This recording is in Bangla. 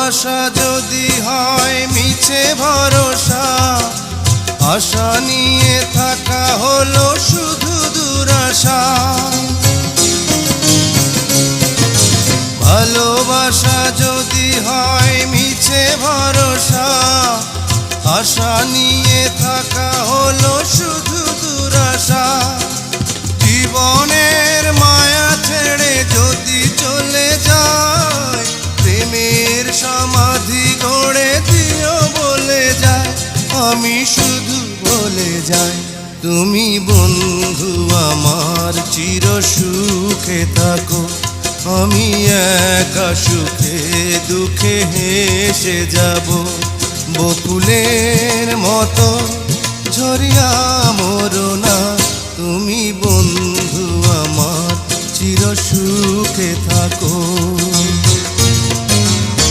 ভালোবাসা যদি হয় মিছে ভরসা, আশা নিয়ে থাকা হলো শুধু দুরাশা। ভালোবাসা যদি হয় মিছে ভরসা, আশা নিয়ে থাকা হলো শুধু দুরাশা। জীবনের মায়া ছেড়ে যদি চলে যায়, প্রেমের সমাধি গড়ে দিও বলে যায়। আমি শুধু বলে যাই, তুমি বন্ধু আমার চির সুখে থাকো। আমি একা সুখে দুঃখে হেসে যাব, বকুলের মতো ঝরিয়া মরো না। তুমি বন্ধু আমার চির সুখে থাকো।